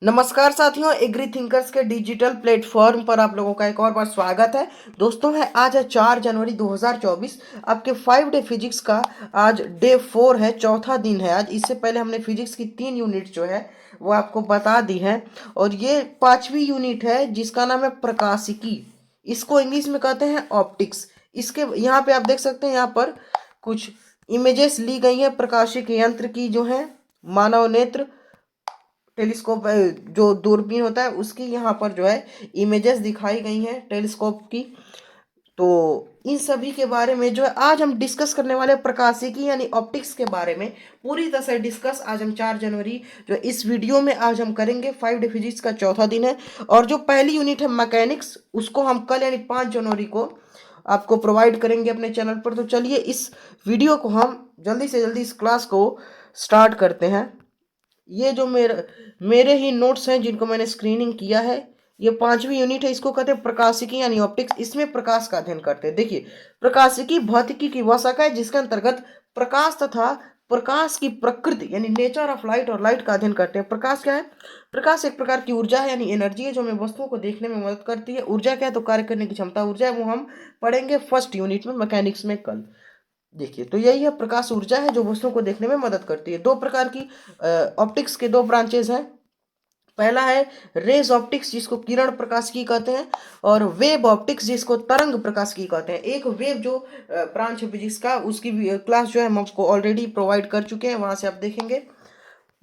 नमस्कार साथियों, agree thinkers के डिजिटल प्लेटफॉर्म पर आप लोगों का एक और बार स्वागत है। दोस्तों है आज है 4 जनवरी 2024। आपके 5 डे फिजिक्स का आज डे 4 है, चौथा दिन है आज। इससे पहले हमने फिजिक्स की 3 यूनिट जो है वो आपको बता दी है और ये 5वीं यूनिट है जिसका नाम है प्रकाशिकी। इसको इंग्लिश में कहते हैं ऑप्टिक्स। इसके यहाँ पे आप देख सकते हैं, यहाँ पर कुछ इमेजेस ली गई हैं प्रकाशिक यंत्र की जो है मानव नेत्र टेलीस्कोप जो दूरबीन होता है उसकी यहाँ पर जो है इमेजेस दिखाई गई हैं टेलीस्कोप की। तो इन सभी के बारे में जो है आज हम डिस्कस करने वाले हैं, प्रकाशिकी यानी ऑप्टिक्स के बारे में पूरी तरह से डिस्कस आज हम 4 जनवरी जो इस वीडियो में आज हम करेंगे। 5 डे फिजिक्स का चौथा दिन है और जो पहली यूनिट है मैकेनिक्स उसको हम कल यानी 5 जनवरी को आपको प्रोवाइड करेंगे अपने चैनल पर। तो चलिए इस वीडियो को हम जल्दी से जल्दी इस क्लास को स्टार्ट करते हैं। ये जो मेरे ही नोट्स हैं जिनको मैंने स्क्रीनिंग किया है, ये 5वीं यूनिट है। इसको कहते हैं प्रकाशिकी यानी ऑप्टिक्स। इसमें प्रकाश का अध्ययन करते हैं। देखिए, प्रकाशिकी भौतिकी की वह शाखा है जिसके अंतर्गत प्रकाश तथा प्रकाश की प्रकृति यानी नेचर ऑफ लाइट और लाइट का अध्ययन करते हैं। प्रकाश क्या है? प्रकाश एक प्रकार की ऊर्जा है यानी एनर्जी है जो हमें वस्तुओं को देखने में मदद करती है। ऊर्जा क्या है? तो कार्य करने की क्षमता ऊर्जा है। वो हम पढ़ेंगे फर्स्ट यूनिट में मैकेनिक्स में कल। देखिए, तो यही है, प्रकाश ऊर्जा है जो वस्तुओं को देखने में मदद करती है। दो प्रकार की ऑप्टिक्स के दो ब्रांचेस हैं। पहला है रेज ऑप्टिक्स जिसको किरण प्रकाशिकी कहते हैं, और वेव ऑप्टिक्स जिसको तरंग प्रकाशिकी कहते हैं। एक वेव जो ब्रांच है फिजिक्स का, उसकी भी क्लास जो है हम आपको ऑलरेडी प्रोवाइड कर चुके हैं, वहां से आप देखेंगे।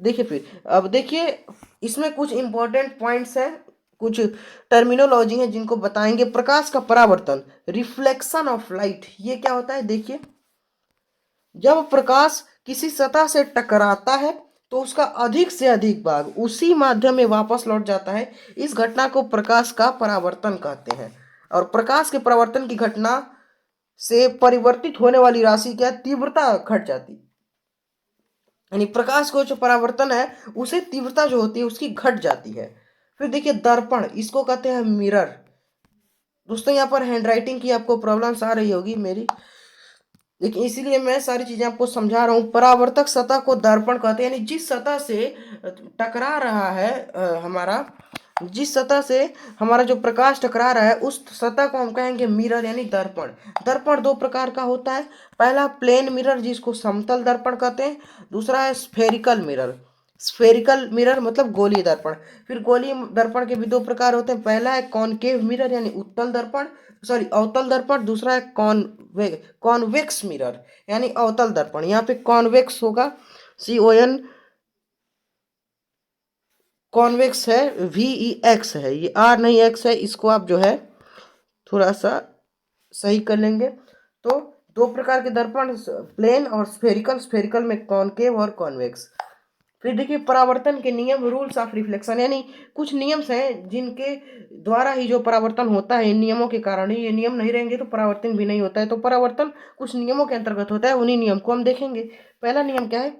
देखिए फिर अब देखिए, इसमें कुछ इंपॉर्टेंट पॉइंट्स हैं, कुछ टर्मिनोलॉजी है जिनको बताएंगे। प्रकाश का परावर्तन, रिफ्लेक्शन ऑफ लाइट, ये क्या होता है? देखिए, जब प्रकाश किसी सतह से टकराता है तो उसका अधिक से अधिक भाग उसी माध्यम में वापस लौट जाता है। इस घटना को प्रकाश का परावर्तन कहते हैं। और प्रकाश के परावर्तन की घटना से परिवर्तित होने वाली राशि क्या है? तीव्रता घट जाती है। यानी प्रकाश को जो परावर्तन है उसे तीव्रता जो होती है उसकी घट जाती है। फिर देखिए दर्पण, इसको कहते हैं मिरर। दोस्तों यहाँ पर हैंडराइटिंग की आपको प्रॉब्लम्स आ रही होगी मेरी, लेकिन इसीलिए मैं सारी चीजें आपको समझा रहा हूँ। परावर्तक सतह को दर्पण कहते हैं, यानी जिस सतह से टकरा रहा है हमारा, जिस सतह से हमारा जो प्रकाश टकरा रहा है उस सतह को हम कहेंगे मिरर यानी दर्पण। दर्पण दो प्रकार का होता है। पहला प्लेन मिरर जिसको समतल दर्पण कहते हैं, दूसरा है स्फेरिकल मिरर। स्फेरिकल मिरर मतलब गोलीय दर्पण। फिर गोलीय दर्पण के भी दो प्रकार होते हैं। पहला है कॉनकेव मिरर यानी उत्तल दर्पण, सॉरी अवतल दर्पण। दूसरा है कॉन्वेक्स मिरर यानी अवतल दर्पण। यहाँ पे कॉन्वेक्स होगा, CON, कॉन्वेक्स है, VEX है, ये R नहीं X है। इसको आप जो है थोड़ा सा सही कर लेंगे। तो दो प्रकार के दर्पण, प्लेन और स्फेरिकल। स्फेरिकल में कॉनकेव और कॉन्वेक्स। फिर देखिए परावर्तन के नियम, रूल्स ऑफ रिफ्लेक्शन, यानी कुछ नियम्स हैं जिनके द्वारा ही जो परावर्तन होता है। इन नियमों के कारण ही, ये नियम नहीं रहेंगे तो परावर्तन भी नहीं होता है। तो परावर्तन कुछ नियमों के अंतर्गत होता है, उन्हीं नियम को हम देखेंगे। पहला नियम क्या है?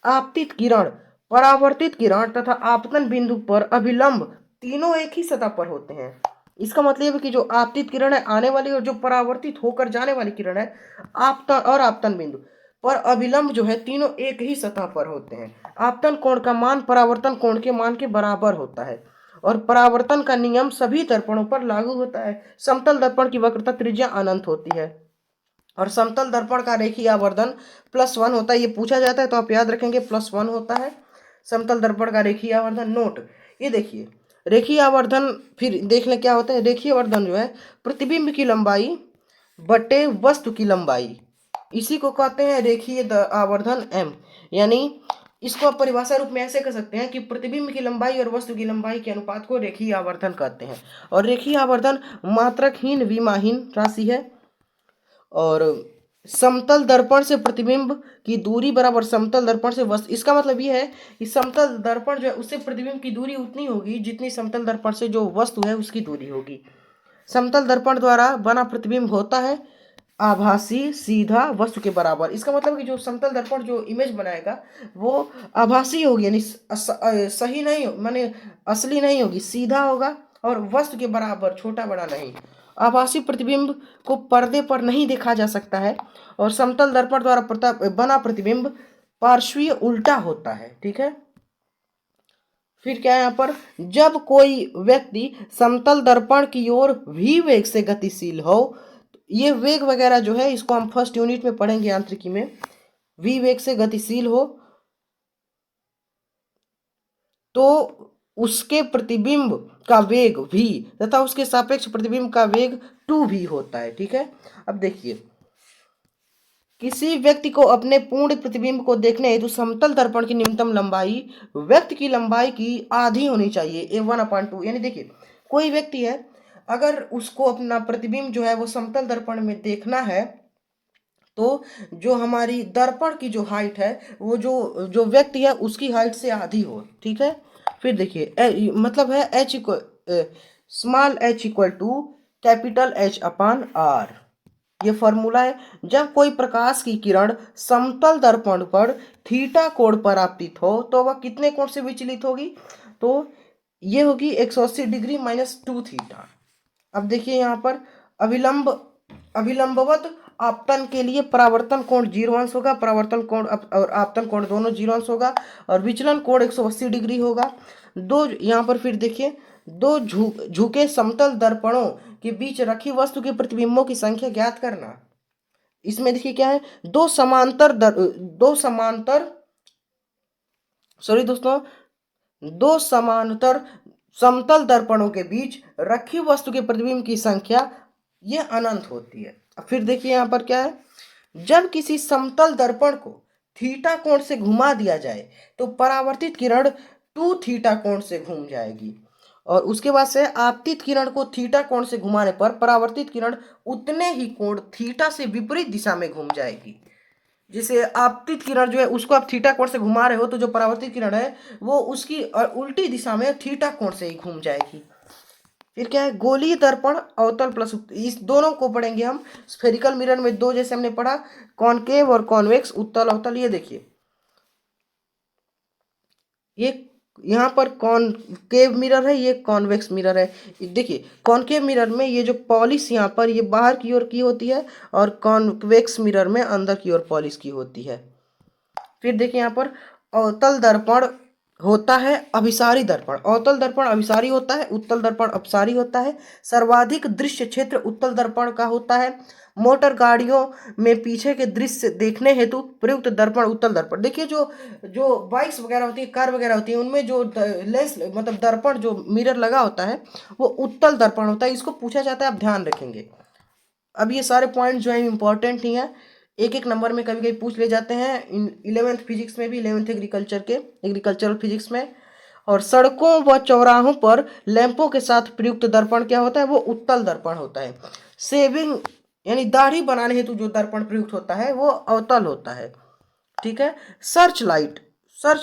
आपतित किरण, परावर्तित किरण तथा आपतन बिंदु पर अभिलंब तीनों एक ही सतह पर होते हैं। इसका मतलब है कि जो आपतित किरण है आने वाली, और जो परावर्तित होकर जाने वाली किरण है आपतन और आपतन बिंदु पर अभिलंब जो है तीनों एक ही सतह पर होते हैं। आपतन कोण का मान परावर्तन कोण के मान के बराबर होता है और परावर्तन का नियम सभी दर्पणों पर लागू होता है। समतल दर्पण की वक्रता त्रिज्या अनंत होती है और समतल दर्पण का रेखीय आवर्धन +1 होता है। ये पूछा जाता है तो आप याद रखेंगे +1 होता है समतल दर्पण का रेखीय आवर्धन। नोट, ये देखिए रेखीय आवर्धन, फिर देख लें क्या होता है। रेखीय आवर्धन जो है प्रतिबिंब की लंबाई बटे वस्तु की लंबाई, इसी को कहते हैं रेखीय आवर्धन M। यानी इसको आप परिभाषा रूप में ऐसे कह सकते हैं कि प्रतिबिंब की लंबाई और वस्तु की लंबाई के अनुपात को रेखीय आवर्धन कहते हैं। और रेखीय आवर्धन मात्रकहीन विमाहीन राशि है। और समतल दर्पण से प्रतिबिंब की दूरी बराबर समतल दर्पण से वस्तु। इसका मतलब ये है कि समतल दर्पण जो है उससे प्रतिबिंब की दूरी उतनी होगी जितनी समतल दर्पण से जो वस्तु है उसकी दूरी होगी। समतल दर्पण द्वारा बना प्रतिबिंब होता है आभासी सीधा वस्तु के बराबर। इसका मतलब कि जो समतल दर्पण जो इमेज बनाएगा वो आभासी होगी, यानी सही नहीं, माने असली नहीं होगी, सीधा होगा और वस्तु के बराबर, छोटा बड़ा नहीं। आभासी प्रतिबिंब को पर्दे पर नहीं देखा जा सकता है और समतल दर्पण द्वारा बना प्रतिबिंब पार्श्वीय उल्टा होता है। ठीक है, फिर क्या है यहाँ पर, जब कोई व्यक्ति समतल दर्पण की ओर v वेग से गतिशील हो, ये वेग वगैरह जो है इसको हम फर्स्ट यूनिट में पढ़ेंगे यांत्रिकी में। v वेग से गतिशील हो तो उसके प्रतिबिंब का वेग v तथा उसके सापेक्ष प्रतिबिंब का वेग 2v होता है। ठीक है, अब देखिए, किसी व्यक्ति को अपने पूर्ण प्रतिबिंब को देखने हेतु समतल दर्पण की न्यूनतम लंबाई व्यक्ति की लंबाई की आधी होनी चाहिए, A1/2। यानी देखिए, कोई व्यक्ति है, अगर उसको अपना प्रतिबिंब जो है वो समतल दर्पण में देखना है, तो जो हमारी दर्पण की जो हाइट है वो जो जो व्यक्ति है उसकी हाइट से आधी हो। ठीक है, फिर देखिए, मतलब है h equal small h equal to capital H/R। ये फॉर्मूला है। जब कोई प्रकाश की किरण समतल दर्पण पर थीटा कोण पर आपतित हो तो वह कितने कोण से विचलित होगी, तो ये होगी 180 डिग्री -2 थीटा। अब देखिए यहाँ पर अभिलंबवत आपतन के लिए परावर्तन कोण 0 अंश होगा, परावर्तन कोण और आपतन कोण दोनों 0 अंश होगा, और विचलन कोण 180 डिग्री होगा। दो यहाँ पर फिर देखिए, दो झुके समतल दर्पणों के बीच रखी वस्तु के प्रतिबिंबों की संख्या ज्ञात करना। इसमें देखिए क्या है, दो समांतर सॉरी दोस्तों, दो समांतर समतल दर्पणों के बीच रखी वस्तु के प्रतिबिंब की संख्या ये अनंत होती है। अब फिर देखिए यहाँ पर क्या है, जब किसी समतल दर्पण को थीटा कोण से घुमा दिया जाए तो परावर्तित किरण 2 थीटा कोण से घूम जाएगी, और उसके बाद से आपतित किरण को थीटा कोण से घुमाने पर परावर्तित किरण उतने ही कोण थीटा से विपरीत दिशा में घूम जाएगी। जैसे आपतित किरण जो है उसको आप थीटा कोण से घुमा रहे हो, तो जो परावर्तित किरण है वो उसकी उल्टी दिशा में थीटा कोण से ही घूम जाएगी। फिर क्या है, गोलीय दर्पण अवतल प्लस इस दोनों को पढ़ेंगे हम। स्फेरिकल मिरर में दो जैसे हमने पढ़ा, कॉनकेव और कॉन्वेक्स, उत्तल अवतल। ये देखिए, ये यहाँ पर कॉनकेव मिरर है, ये कॉन्वेक्स मिरर है। देखिए, कॉनकेव मिरर में ये जो पॉलिश यहाँ पर ये बाहर की ओर की होती है, और कॉन्वेक्स मिरर में अंदर की ओर पॉलिश की होती है। फिर देखिए यहाँ पर अवतल दर्पण होता है अभिसारी दर्पण, अवतल दर्पण अभिसारी होता है, उत्तल दर्पण अपसारी होता है। सर्वाधिक दृश्य क्षेत्र उत्तल दर्पण का होता है। मोटर गाड़ियों में पीछे के दृश्य देखने हेतु प्रयुक्त दर्पण उत्तल दर्पण। देखिए, जो जो बाइक्स वगैरह होती है, कार वगैरह होती है, उनमें जो लेंस मतलब दर्पण जो मिरर लगा होता है वो उत्तल दर्पण होता है। इसको पूछा जाता है, आप ध्यान रखेंगे। अब ये सारे पॉइंट जो है इंपॉर्टेंट ही हैं, एक एक नंबर में कभी कभी पूछ ले जाते हैं, 11th फिजिक्स में भी, 11th एग्रीकल्चरल फिजिक्स में। और सड़कों व चौराहों पर लैंपों के साथ प्रयुक्त दर्पण क्या होता है, वो उत्तल दर्पण होता है। सेविंग यानी दाढ़ी बनाने हेतु जो दर्पण प्रयुक्त होता है वो अवतल होता है। ठीक है, सर्च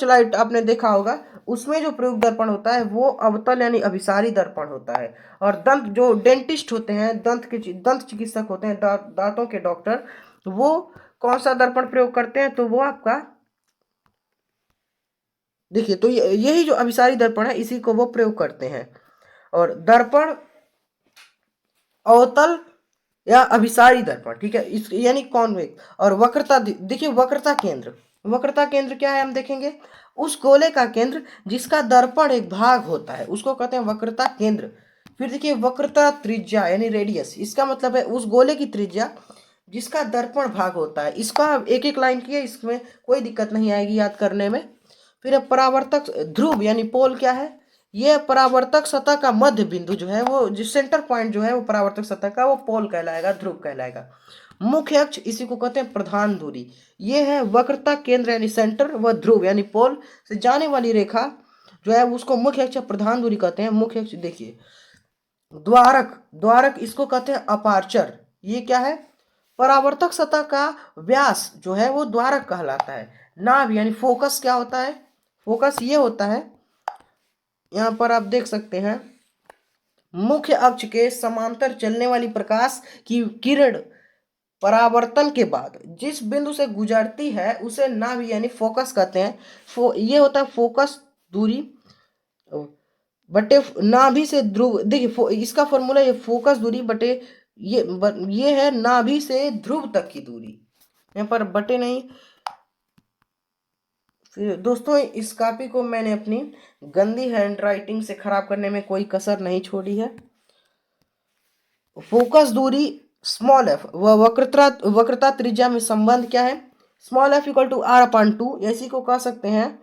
लाइट आपने देखा होगा, उसमें जो प्रयुक्त दर्पण होता है वो अवतल यानी अभिसारी दर्पण होता है। और दंत जो डेंटिस्ट होते हैं, दंत चिकित्सक होते हैं, दांतों के डॉक्टर, वो कौन सा दर्पण प्रयोग करते हैं, तो वो आपका देखिए, तो यही जो अभिसारी दर्पण है इसी को वो प्रयोग करते हैं। और दर्पण अवतल या अभिसारी दर्पण, ठीक है, इस यानी कॉन्वेक्स। और वक्रता, देखिए वक्रता केंद्र क्या है हम देखेंगे, उस गोले का केंद्र जिसका दर्पण एक भाग होता है उसको कहते हैं वक्रता केंद्र। फिर देखिए, वक्रता त्रिज्या यानी रेडियस, इसका मतलब है उस गोले की त्रिज्या जिसका दर्पण भाग होता है। इसका एक एक लाइन की है, इसमें कोई दिक्कत नहीं आएगी याद करने में। फिर अब परावर्तक ध्रुव यानी पोल क्या है, ये परावर्तक सतह का मध्य बिंदु जो है वो, जिस सेंटर पॉइंट जो है वो परावर्तक सतह का, वो पोल कहलाएगा, ध्रुव कहलाएगा। मुख्य अक्ष इसी को कहते हैं प्रधान दूरी। ये है वक्रता केंद्र यानी सेंटर, व ध्रुव यानी पोल से जाने वाली रेखा जो है उसको मुख्य अक्ष प्रधान दूरी कहते हैं। मुख्य अक्ष देखिए, द्वारक इसको कहते हैं अपार्चर। ये क्या है, परावर्तक सतह का व्यास जो है वो द्वारक कहलाता है। नाभ यानी फोकस क्या होता है, फोकस ये होता है, यहाँ पर आप देख सकते हैं, मुख्य अक्ष के समांतर चलने वाली प्रकाश की किरण परावर्तन के बाद जिस बिंदु से गुजरती है उसे नाभ यानी फोकस कहते हैं। ये होता है फोकस दूरी बटे नाभि से ध्रुव। देखिए, इसका फॉर्मूला ये फोकस दूरी बटे ये है नाभि से ध्रुव तक की दूरी, यहाँ पर बटे नहीं। फिर दोस्तों इस कॉपी को मैंने अपनी गंदी हैंड राइटिंग से खराब करने में कोई कसर नहीं छोड़ी है। फोकस दूरी स्मॉल एफ व वक्रता त्रिज्या में संबंध क्या है? Small f equal to r upon two, इसी को कह सकते हैं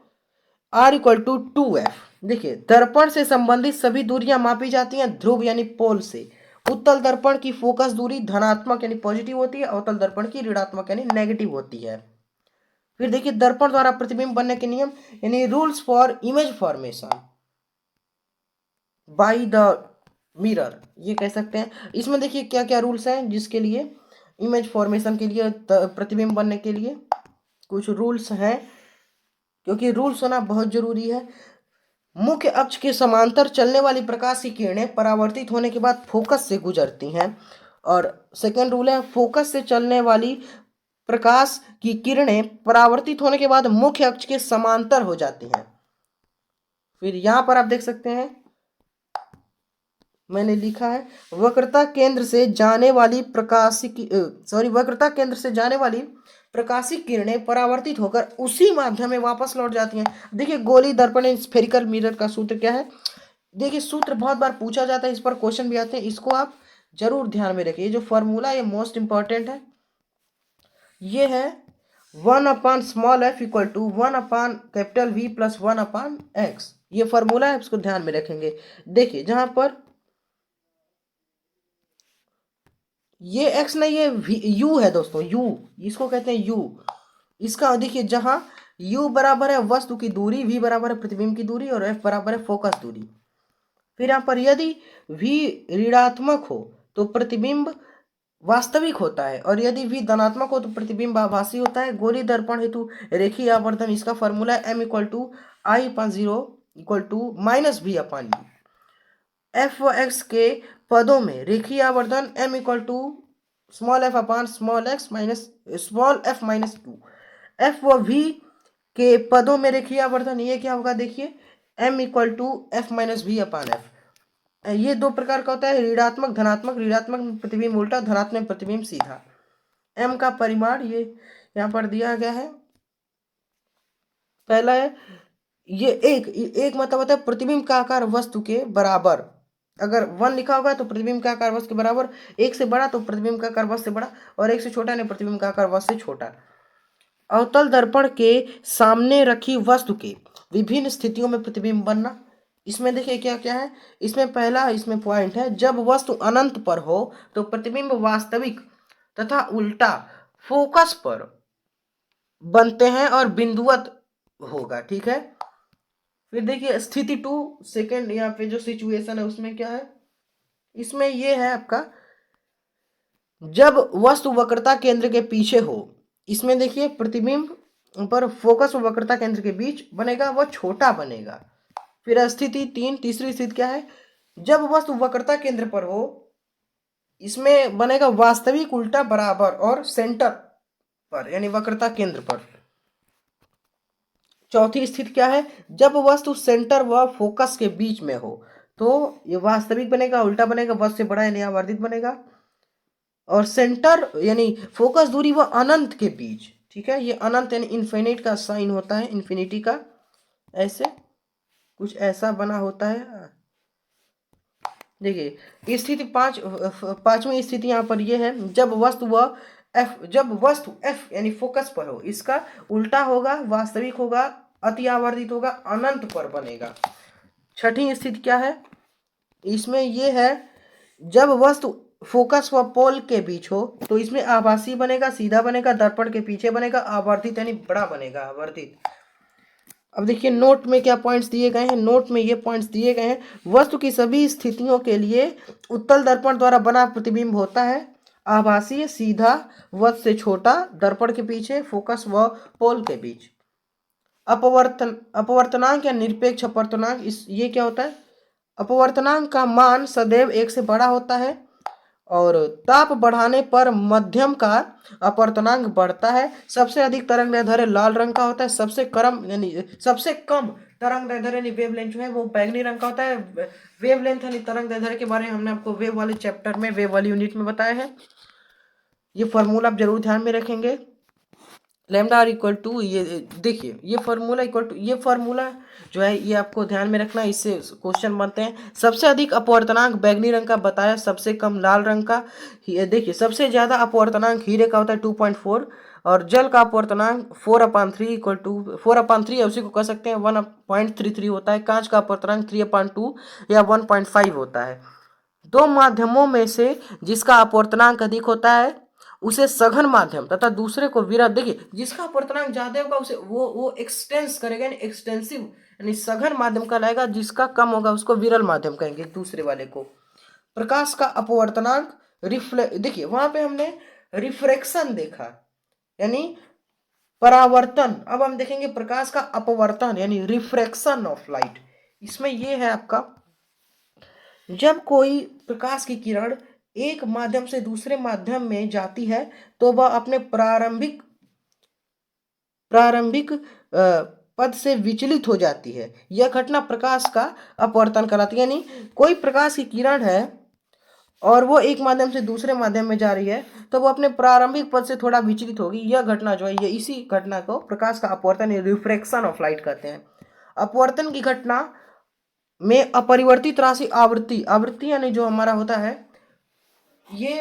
आर इक्वल टू 2f। देखिए दर्पण से संबंधित सभी दूरियां मापी जाती हैं ध्रुव यानी पोल से। उत्तल दर्पण की फोकस दूरी धनात्मक यानी पॉजिटिव होती है, अवतल दर्पण की ऋणात्मक यानी नेगेटिव होती है। फिर देखिए दर्पण द्वारा प्रतिबिंब बनने के नियम यानी rules for image formation by the mirror, ये कह सकते हैं। इसमें देखिए क्या क्या रूल्स हैं जिसके लिए इमेज फॉर्मेशन के लिए प्रतिबिंब बनने के लिए कुछ रूल्स हैं, क्योंकि रूल्स होना बहुत जरूरी है। मुख्य अक्ष के समांतर चलने वाली प्रकाश की किरणें परावर्तित होने के बाद फोकस से गुजरती हैं। और सेकेंड रूल है फोकस से चलने वाली प्रकाश की किरणें परावर्तित होने के बाद मुख्य अक्ष के समांतर हो जाती हैं। फिर यहां पर आप देख सकते हैं मैंने लिखा है वक्रता केंद्र से जाने वाली वक्रता केंद्र से जाने वाली प्रकाशिक किरणें परावर्तित होकर उसी माध्यम में वापस लौट जाती हैं। देखिए गोली दर्पण स्फेरिकल मिरर का सूत्र क्या है? देखिए सूत्र बहुत बार पूछा जाता है, इस पर क्वेश्चन भी आते हैं, इसको आप जरूर ध्यान में रखिए। जो फॉर्मूला ये मोस्ट इंपॉर्टेंट है, ये है 1 upon small f equal to 1 upon capital v plus 1 upon x. ये फॉर्मूला है, इसको ध्यान में रखेंगे। देखिए जहां पर ये x नहीं, ये u है दोस्तों, u इसको कहते हैं u। इसका देखिए जहां u बराबर है वस्तु की दूरी, v बराबर है प्रतिबिंब की दूरी और f बराबर है फोकस दूरी। फिर यहाँ पर यदि v ऋणात्मक हो तो प्रतिबिंब वास्तविक होता है, और यदि v धनात्मक हो तो प्रतिबिंब आभासी होता है। गोली दर्पण हेतु रेखीय आवर्धन, इसका फॉर्मूला है m equal to i upon 0 equal to minus v upon u। F व एक्स के पदों में रेखीय आवर्धन m equal to small f upon small x minus small f minus 2। F व v के पदों में रेखीय आवर्धन ये क्या होगा? देखिए m equal to f minus v upon f. ये दो प्रकार का होता है, ऋणात्मक धनात्मक। ऋणात्मक में प्रतिबिंब उल्टा, धनात्मक में प्रतिबिंब सीधा। m का परिमाण ये यहाँ पर दिया गया है। पहला है ये एक मतलब होता है प्रतिबिंब का आकार वस्तु के बराबर। अगर 1 लिखा होगा तो प्रतिबिंब का आकार वस्तु के बराबर, 1 से बड़ा तो प्रतिबिंब का आकार वस्तु से बड़ा, और 1 से छोटा नहीं प्रतिबिंब का आकार वस्तु से छोटा। अवतल दर्पण के सामने रखी वस्तु के विभिन्न स्थितियों में प्रतिबिंब बनना। इसमें देखिए क्या क्या है, इसमें पहला इसमें पॉइंट है जब वस्तु अनंत पर हो तो प्रतिबिंब वास्तविक तथा उल्टा फोकस पर बनते हैं और बिंदुवत होगा, ठीक है। फिर देखिए स्थिति 2 सेकेंड, यहाँ पे जो सिचुएशन है उसमें क्या है, इसमें ये है आपका जब वस्तु वक्रता केंद्र के पीछे हो। इसमें देखिए प्रतिबिंब पर फोकस और वक्रता केंद्र के बीच बनेगा, वो छोटा बनेगा। फिर स्थिति 3 तीसरी स्थिति क्या है, जब वस्तु वक्रता केंद्र पर हो, इसमें बनेगा वास्तविक उल्टा बराबर और सेंटर पर यानी वक्रता केंद्र पर। चौथी स्थिति क्या है, जब वस्तु सेंटर व फोकस के बीच में हो तो ये वास्तविक बनेगा, उल्टा बनेगा, वस्तु से बड़ा यानी आवर्धित बनेगा। और सेंटर यानी फोकस दूरी व अनंत के बीच, ठीक है। ये अनंत यानी इन्फिनिट का साइन होता है, इन्फिनिटी का, ऐसे कुछ ऐसा बना होता है। देखिए स्थिति पांचवी स्थिति यहाँ पर ये है जब वस्तु एफ यानी फोकस पर हो, इसका उल्टा होगा, वास्तविक होगा, अति आवर्धित होगा, अनंत पर बनेगा। छठी स्थिति क्या है, इसमें ये है जब वस्तु फोकस व पोल के बीच हो तो इसमें आभासी बनेगा, सीधा बनेगा, दर्पण के पीछे बनेगा, आवर्धित यानी बड़ा बनेगा, आवर्धित। अब देखिए नोट में क्या पॉइंट्स दिए गए हैं, नोट में ये पॉइंट्स दिए गए हैं वस्तु की सभी स्थितियों के लिए उत्तल दर्पण द्वारा बना प्रतिबिंब होता है आभासी, सीधा, वस्तु से छोटा, दर्पण के पीछे, फोकस व पोल के बीच। अपवर्तनांक या निरपेक्ष अपवर्तनांक, इस ये क्या होता है, अपवर्तनांक का मान सदैव 1 से बड़ा होता है और ताप बढ़ाने पर मध्यम का अपवर्तनांक बढ़ता है। सबसे अधिक तरंग दैर्ध्य लाल रंग का होता है, सबसे कम तरंग दैर्ध्य यानी वेवलेंथ जो है वो बैंगनी रंग का होता है। वेवलेंथ यानी तरंग दैर्ध्य के बारे में हमने आपको वेव वाले चैप्टर में, वेव वाली यूनिट में बताया है। ये फॉर्मूला आप जरूर ध्यान में रखेंगे। लैम्डा आर इक्वल टू, ये देखिए ये फार्मूला इक्वल टू, ये फार्मूला जो है ये आपको ध्यान में रखना है, इससे क्वेश्चन बनते हैं। सबसे अधिक अपवर्तनांक बैगनी रंग का बताया, सबसे कम लाल रंग का। ये देखिए सबसे ज्यादा अपवर्तनांक हीरे का होता है 2.4, और जल का अपवर्तनांक 4/3 इक्वल टू 4/3 है, उसी को कह सकते हैं 1.33 होता है। कांच का अपवर्तनांक 3/2 या 1.5 होता है। दो माध्यमों में से जिसका अपवर्तनांक अधिक होता है उसे सघन माध्यम तथा दूसरे को विरल, देखिए जिसका अपवर्तनांक ज्यादा होगा उसे वो एक्सटेंस करेगा, यानी एक्सटेंसिव, यानी सघन माध्यम कहलाएगा। जिसका कम होगा उसको विरल माध्यम कहेंगे, दूसरे वाले को। प्रकाश का अपवर्तनांक देखिए वहां पे हमने रिफ्रैक्शन देखा, यानी परावर्तन। अब हम देखेंगे प्रकाश का अपवर्तन यानी रिफ्रैक्शन ऑफ लाइट। इसमें यह है आपका, जब कोई प्रकाश की किरण एक माध्यम से दूसरे माध्यम में जाती है तो वह अपने प्रारंभिक प्रारंभिक पद से विचलित हो जाती है। यह घटना प्रकाश का अपवर्तन कहलाती है। यानी कोई प्रकाश की किरण है और वो एक माध्यम से दूसरे माध्यम में जा रही है तो वो अपने प्रारंभिक पद से थोड़ा विचलित होगी। यह घटना जो है, ये इसी घटना को प्रकाश का अपवर्तन या रिफ्रैक्शन ऑफ लाइट कहते हैं। अपवर्तन की घटना में अपरिवर्तित राशि आवृत्ति आवृत्ति यानी जो हमारा होता है, ये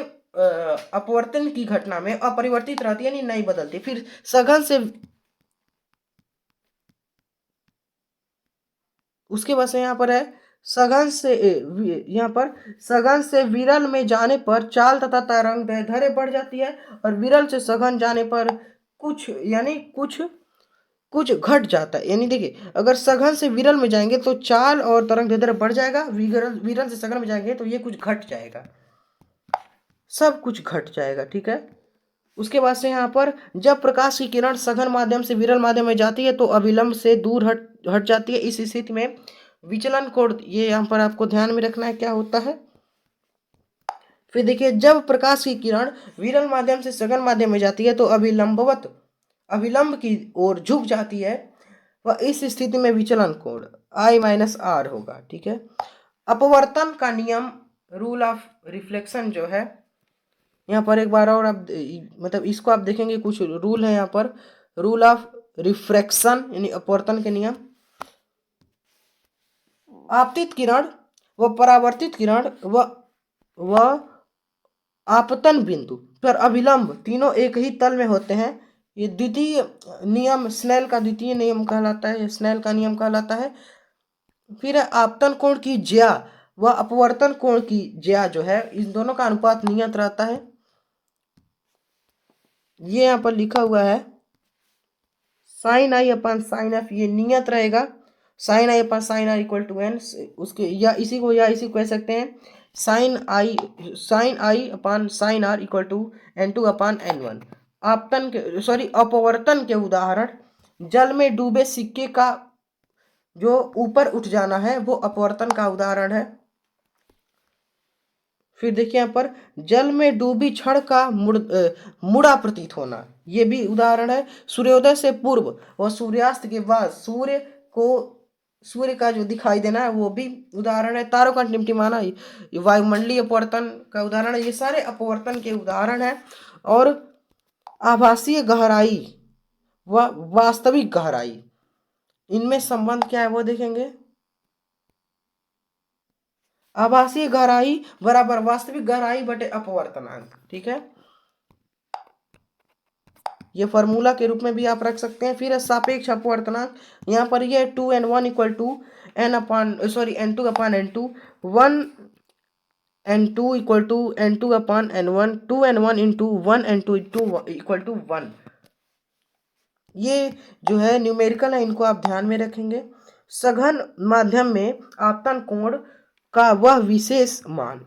अपवर्तन की घटना में अपरिवर्तित रहती है, यानी नहीं बदलती। फिर सघन से, उसके बाद से यहाँ पर है सघन से यहाँ पर सघन से विरल में जाने पर चाल तथा तरंग दैर्ध्य बढ़ जाती है, और विरल से सघन जाने पर कुछ यानी कुछ कुछ घट जाता है। यानी देखिए अगर सघन से विरल में जाएंगे तो चाल और तरंग दैर्ध्य बढ़ जाएगा, विरल विरल से सघन में जाएंगे तो ये कुछ घट जाएगा, सब कुछ घट जाएगा। ठीक है। उसके बाद से यहाँ पर जब प्रकाश की किरण सघन माध्यम से विरल माध्यम में जाती है तो अविलंब से दूर हट हट जाती है। इस स्थिति में विचलन कोण, ये यहाँ पर आपको ध्यान में रखना है क्या होता है। फिर देखिए जब प्रकाश की किरण विरल माध्यम से सघन माध्यम में जाती है तो अविलंब की ओर झुक जाती है, वह इस स्थिति में विचलन कोण I-R होगा। ठीक है। अपवर्तन का नियम, रूल ऑफ रिफ्लेक्शन जो है, यहाँ पर एक बार और आप मतलब इसको आप देखेंगे, कुछ रूल है यहाँ पर। रूल ऑफ रिफ्रैक्शन यानी अपवर्तन के नियम, आपतित किरण व परावर्तित किरण व आपतन बिंदु पर अभिलंब तीनों एक ही तल में होते हैं। ये द्वितीय नियम स्नेल का द्वितीय नियम कहलाता है, स्नेल का नियम कहलाता है। फिर आपतन कोण की ज्या व अपवर्तन कोण की ज्या जो है, इन दोनों का अनुपात नियत रहता है। ये यहाँ पर लिखा हुआ है sin I/sin f, ये नियत रहेगा। sin I/sin r equal to n, उसके या इसी को कह सकते हैं sin I/sin r equal to n2/n1। आपतन के अपवर्तन के उदाहरण, जल में डूबे सिक्के का जो ऊपर उठ जाना है वो अपवर्तन का उदाहरण है। फिर देखिए यहाँ पर जल में डूबी छड़ का मुड़ा प्रतीत होना, ये भी उदाहरण है। सूर्योदय से पूर्व और सूर्यास्त के बाद सूर्य का जो दिखाई देना है वो भी उदाहरण है। तारों का टिमटिमाना वायुमंडलीय अपवर्तन का उदाहरण है। ये सारे अपवर्तन के उदाहरण है। और आभासीय गहराई व वास्तविक गहराई, इनमें संबंध क्या है वो देखेंगे। आभासीय गहराई बराबर वास्तविक गहराई बटे अपवर्तनांक। ठीक है। ये फॉर्मूला के रूप में भी आप रख सकते हैं। फिर है सापेक्ष अपवर्तनांक, यहाँ पर ये 2n1 equal to n2/n2, 1n2 equal to n2/n1, 2n1 into 1n2 equal to 1। ये जो है न्यूमेरिकल है, इनको आप ध्यान में रखेंगे। सघन माध्यम में आपतन कोण का वह विशेष मान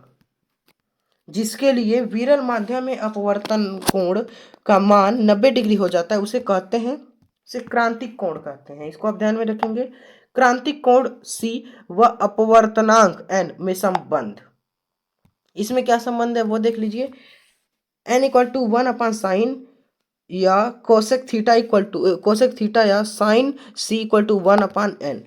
जिसके लिए विरल माध्यम में अपवर्तन कोण का मान 90 डिग्री हो जाता है उसे कहते हैं, इसे क्रांतिक कोण कहते हैं। इसको आप ध्यान में रखेंगे। क्रांतिक कोण C व अपवर्तनांक n में संबंध, इसमें क्या संबंध है वो देख लीजिए। n इक्वल टू 1/sin या कोसेक थीटा या sine C equal to 1/n।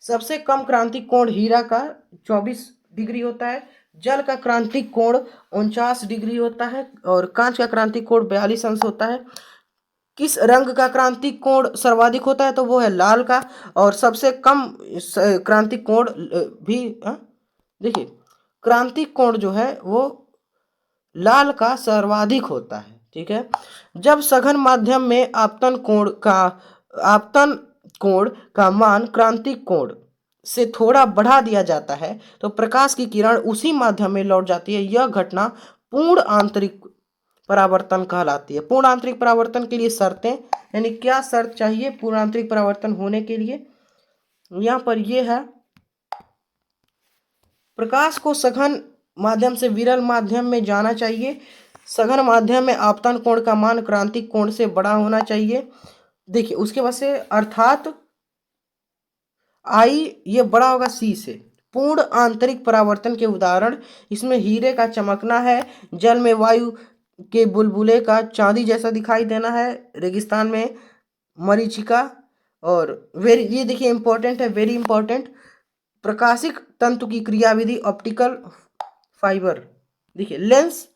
सबसे कम क्रांतिक कोण हीरा का 24 डिग्री होता है। जल का क्रांतिक कोण 49 डिग्री होता है और कांच का क्रांतिक कोण 42 अंश होता है। किस रंग का क्रांतिक कोण सर्वाधिक होता है? तो वो है लाल का। और सबसे कम क्रांतिक कोण भी देखिए, क्रांतिक कोण जो है वो लाल का सर्वाधिक होता है। ठीक है। जब सघन माध्यम में आपतन कोण का मान क्रांतिक कोण से थोड़ा बढ़ा दिया जाता है तो प्रकाश की किरण उसी माध्यम में लौट जाती है। यह घटना पूर्ण आंतरिक परावर्तन कहलाती है। पूर्ण आंतरिक परावर्तन के लिए शर्तें, यानी क्या शर्त चाहिए पूर्ण आंतरिक परावर्तन होने के लिए? यहाँ पर यह है, प्रकाश को सघन माध्यम से विरल माध्यम में जाना चाहिए। सघन माध्यम में आपतन कोण का मान क्रांतिक कोण से बड़ा होना चाहिए। देखिए उसके बाद से अर्थात आई ये बड़ा होगा सी से। पूर्ण आंतरिक परावर्तन के उदाहरण इसमें हीरे का चमकना है, जल में वायु के बुलबुले का चांदी जैसा दिखाई देना है, रेगिस्तान में मरीचिका। और वेरी, ये देखिए इंपॉर्टेंट है, वेरी इंपॉर्टेंट, प्रकाशिक तंतु की क्रियाविधि ऑप्टिकल फाइबर। देखिए लेंस,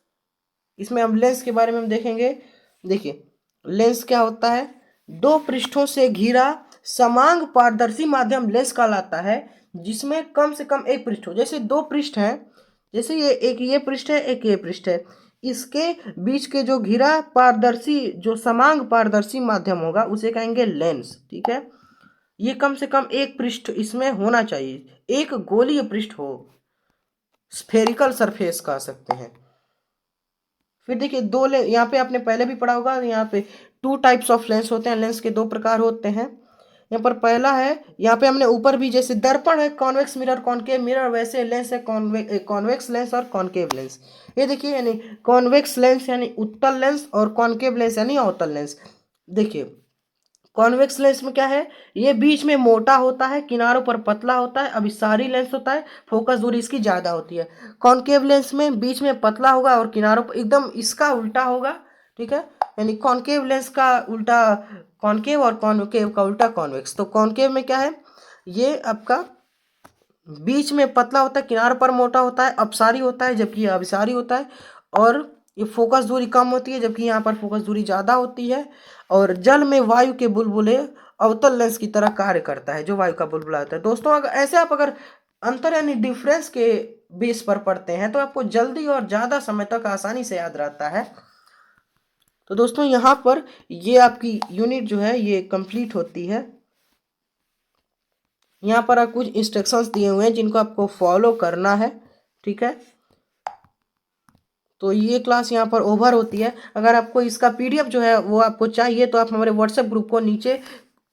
इसमें हम लेंस के बारे में हम देखेंगे। देखिए लेंस क्या होता है? दो पृष्ठों से घिरा समांग पारदर्शी माध्यम लेंस कहलाता है, जिसमें कम से कम एक पृष्ठ हो। जैसे दो पृष्ठ हैं, जैसे ये पृष्ठ है, एक ये पृष्ठ है, इसके बीच के जो घिरा पारदर्शी, जो समांग पारदर्शी माध्यम होगा उसे कहेंगे लेंस। ठीक है। ये कम से कम एक पृष्ठ इसमें होना चाहिए, एक गोलीय पृष्ठ हो, स्फेरिकल सरफेस कह सकते हैं। फिर देखिए दो लेंस, यहाँ पे आपने पहले भी पढ़ा होगा, यहाँ पे टू टाइप्स ऑफ लेंस होते हैं। लेंस के दो प्रकार होते हैं। यहाँ पर पहला है, यहाँ पे हमने ऊपर भी, जैसे दर्पण है कॉन्वेक्स मिरर कॉनकेव मिरर, वैसे लेंस है कॉन्वेक्स लेंस और कॉनकेव लेंस। ये देखिए, यानी कॉन्वेक्स लेंस यानी उत्तल लेंस और कॉनकेव लेंस यानी अवतल लेंस। देखिए कॉन्वेक्स लेंस में क्या है, ये बीच में मोटा होता है, किनारों पर पतला होता है, अभिसारी लेंस होता है, फोकस दूरी इसकी ज्यादा होती है। कॉनकेव लेंस में बीच में पतला होगा और किनारों पर एकदम इसका उल्टा होगा। ठीक है। यानी कॉनकेव लेंस का उल्टा कॉनकेव और कॉनकेव का उल्टा कॉन्वेक्स। तो कॉनकेव में क्या है, ये आपका बीच में पतला होता है, किनारों पर मोटा होता है, अपसारी होता है, जबकि ये अभिसारी होता है। और ये फोकस दूरी कम होती है, जबकि यहाँ पर फोकस दूरी ज़्यादा होती है। और जल में वायु के बुलबुले अवतल लेंस की तरह कार्य करता है, जो वायु का बुलबुला होता है। दोस्तों अगर ऐसे आप अगर अंतर यानी डिफरेंस के बेस पर पढ़ते हैं तो आपको जल्दी और ज़्यादा समय तक आसानी से याद रहता है। तो दोस्तों यहाँ पर ये आपकी यूनिट जो है ये कंप्लीट होती है। यहाँ पर आप कुछ इंस्ट्रक्शंस दिए हुए हैं जिनको आपको फॉलो करना है। ठीक है। तो ये क्लास यहाँ पर ओवर होती है। अगर आपको इसका पीडीएफ जो है वो आपको चाहिए तो आप हमारे व्हाट्सएप ग्रुप को नीचे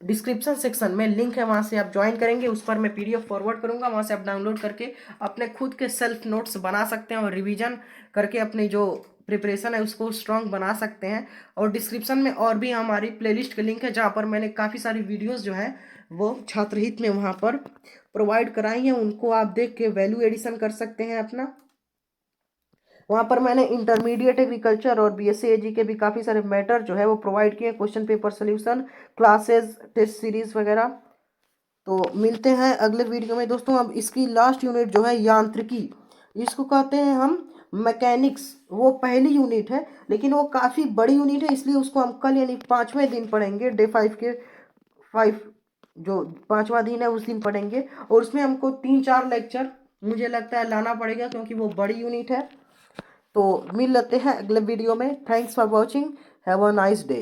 डिस्क्रिप्शन सेक्शन में लिंक है, वहाँ से आप ज्वाइन करेंगे, उस पर मैं पीडीएफ फॉरवर्ड करूँगा, वहाँ से आप डाउनलोड करके अपने खुद के सेल्फ नोट्स बना सकते हैं और रिवीजन करके अपनी जो प्रिपरेशन है उसको स्ट्रॉन्ग बना सकते हैं। और डिस्क्रिप्शन में और भी हमारी प्लेलिस्ट का लिंक है, जहाँ पर मैंने काफ़ी सारी वीडियोज़ जो हैं वो छात्रहित में वहाँ पर प्रोवाइड कराई हैं, उनको आप देख के वैल्यू एडिशन कर सकते हैं अपना। वहाँ पर मैंने इंटरमीडिएट एग्रीकल्चर और बीएससी एजी के भी काफ़ी सारे मैटर जो है वो प्रोवाइड किए, question paper solution, classes, test series वगैरह। तो मिलते हैं अगले वीडियो में दोस्तों। अब इसकी लास्ट यूनिट जो है यांत्रिकी, इसको कहते हैं हम मैकेनिक्स, वो पहली यूनिट है लेकिन वो काफ़ी बड़ी यूनिट है, इसलिए उसको हम कल यानी 5वें दिन पढ़ेंगे। डे 5 के 5 जो 5वां दिन है उस दिन पढ़ेंगे। और उसमें हमको 3-4 लेक्चर मुझे लगता है लाना पड़ेगा, क्योंकि वो बड़ी यूनिट है। तो मिल लेते हैं अगले वीडियो में। Thanks for watching, have a nice day.